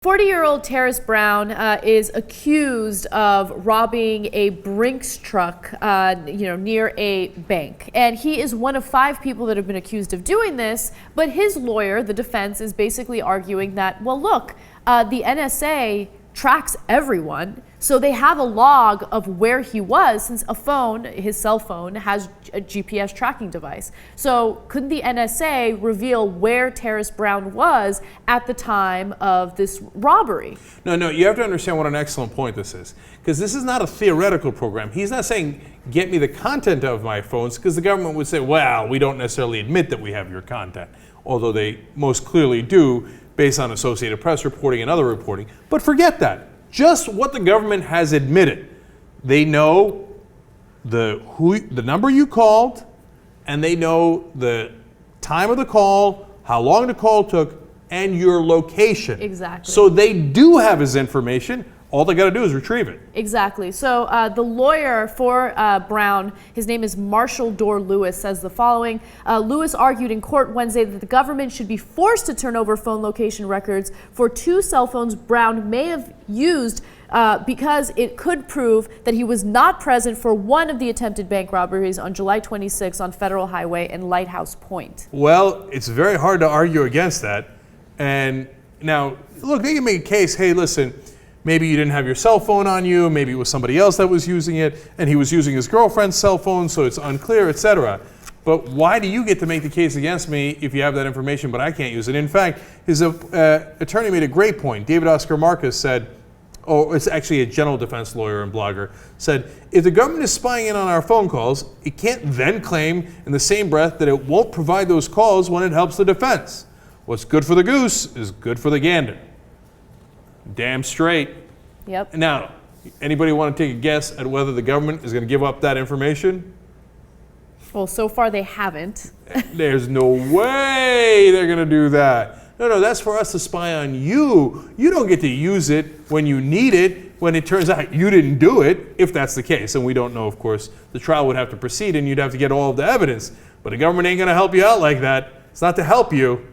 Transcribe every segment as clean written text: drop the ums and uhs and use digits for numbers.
40-year-old Terrance Brown is accused of robbing a Brinks truck, near a bank. And he is one of 5 people that have been accused of doing this. But his lawyer, the defense, is basically arguing that, well, look, the NSA tracks everyone. So they have a log of where he was, since a phone, his cell phone, has a GPS tracking device. So couldn't the NSA reveal where Terrance Brown was at the time of this robbery? No, you have to understand what an excellent point this is. Because this is not a theoretical program. He's not saying, get me the content of my phones, because the government would say, well, we don't necessarily admit that we have your content. Although they most clearly do, based on Associated Press reporting and other reporting. But forget that. Just what the government has admitted. They know the number you called, and they know the time of the call, how long the call took, and your location. Exactly. So they do have his information. All they got to do is retrieve it. Exactly. So the lawyer for Brown, his name is Marshall Dorr Lewis, says the following. Lewis argued in court Wednesday that the government should be forced to turn over phone location records for 2 cell phones Brown may have used because it could prove that he was not present for one of the attempted bank robberies on July 26 on Federal Highway and Lighthouse Point. Well, it's very hard to argue against that. And now, look, they can make a case, hey, listen, maybe you didn't have your cell phone on you, maybe it was somebody else that was using it, and he was using his girlfriend's cell phone, so it's unclear, etc. But why do you get to make the case against me if you have that information, but I can't use it? In fact, his attorney made a great point. David Oscar Marcus said, it's actually a general defense lawyer and blogger, said, if the government is spying in on our phone calls, it can't then claim in the same breath that it won't provide those calls when it helps the defense. What's good for the goose is good for the gander. Damn straight. Yep. Now, anybody want to take a guess at whether the government is going to give up that information? Well, so far they haven't. There's no way they're going to do that. No, that's for us to spy on you. You don't get to use it when you need it, when it turns out you didn't do it, if that's the case. And we don't know, of course. The trial would have to proceed and you'd have to get all of the evidence. But the government ain't going to help you out like that. It's not to help you,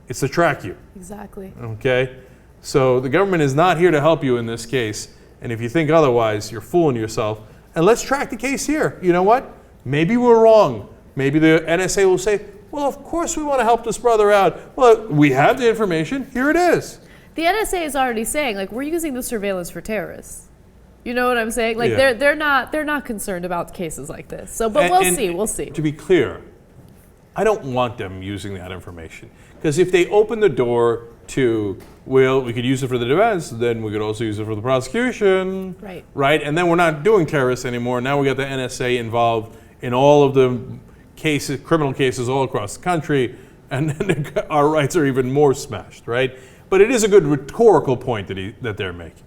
it's to track you. Exactly. Okay? So the government is not here to help you in this case. And if you think otherwise, you're fooling yourself. And let's track the case here. You know what? Maybe we're wrong. Maybe the NSA will say, well, of course we want to help this brother out. Well, we have the information. Here it is. The NSA is already saying, like, we're using the surveillance for terrorists. You know what I'm saying? Like, Yeah. they're not concerned about cases like this. So, but we'll see. To be clear, I don't want them using that information. Because if they open the door to, well, we could use it for the defense, then we could also use it for the prosecution. Right. Right? And then we're not doing terrorists anymore. Now we got the NSA involved in all of the cases, criminal cases all across the country, and then our rights are even more smashed, right? But it is a good rhetorical point that they're making.